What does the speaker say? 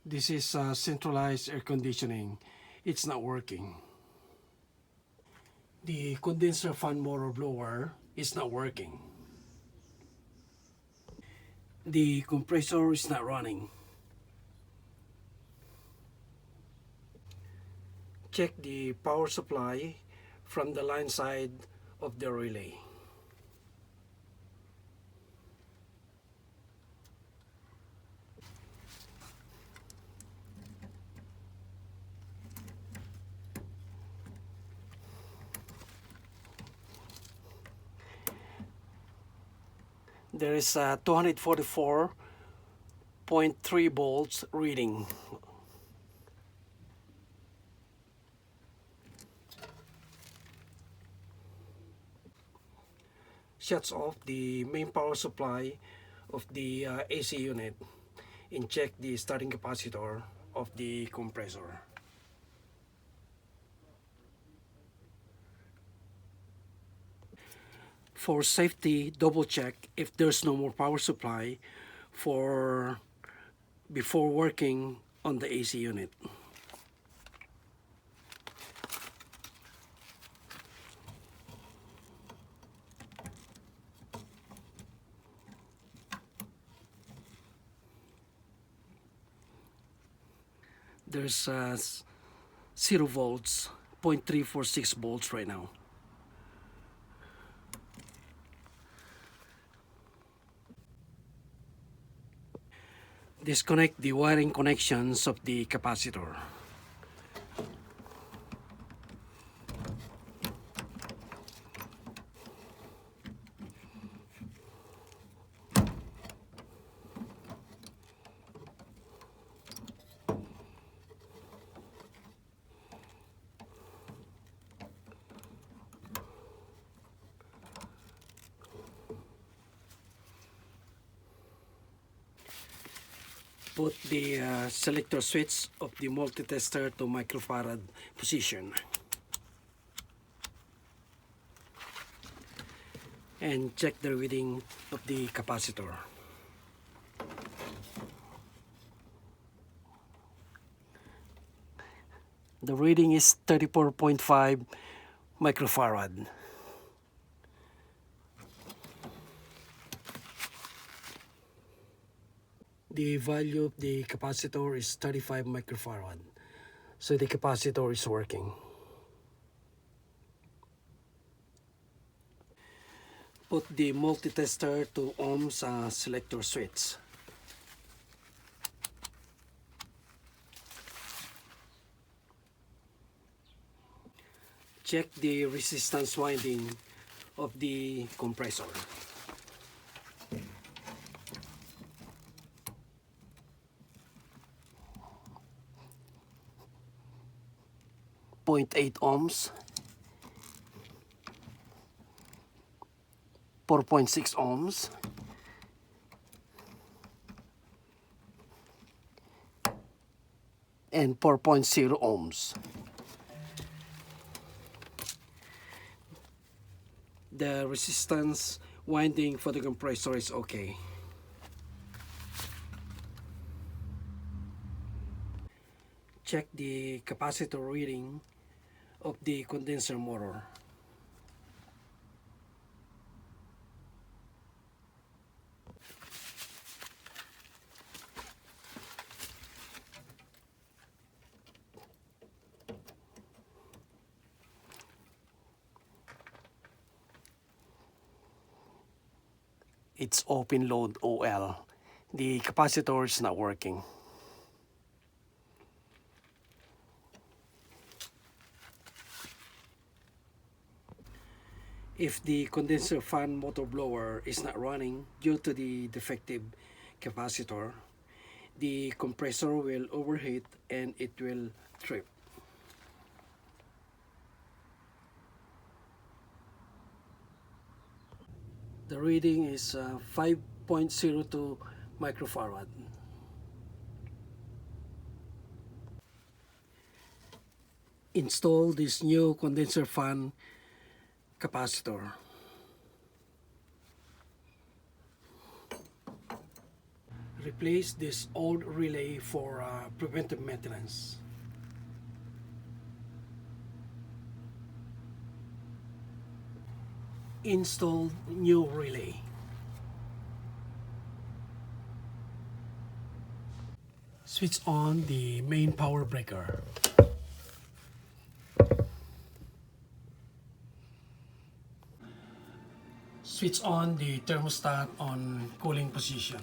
This is centralized air conditioning. It's not working. The condenser fan motor blower is not working. The compressor is not running. Check the power supply from the line side of the relay. There is a 244.3 volts reading. Shuts off the main power supply of the AC unit and check the starting capacitor of the compressor. For safety, double check if there's no more power supply before working on the AC unit. There's 0 volts, 0.346 volts right now. Disconnect the wiring connections of the capacitor. Put the selector switch of the multi-tester to microfarad position. And check the reading of the capacitor. The reading is 34.5 microfarad. The value of the capacitor is 35 microfarad. So the capacitor is working. Put the multi-tester to ohms selector switch. Check the resistance winding of the compressor. 0.8 ohms, 4.6 ohms, and 4.0 ohms. The resistance winding for the compressor is okay. Check the capacitor reading of the condenser motor. It's open load OL. The capacitor is not working. If the condenser fan motor blower is not running due to the defective capacitor, the compressor will overheat and it will trip. The reading is 5.02 microfarad. Install this new condenser fan capacitor. replace this old relay for preventive maintenance. Install new relay. Switch on the main power breaker. Switch on the thermostat on cooling position.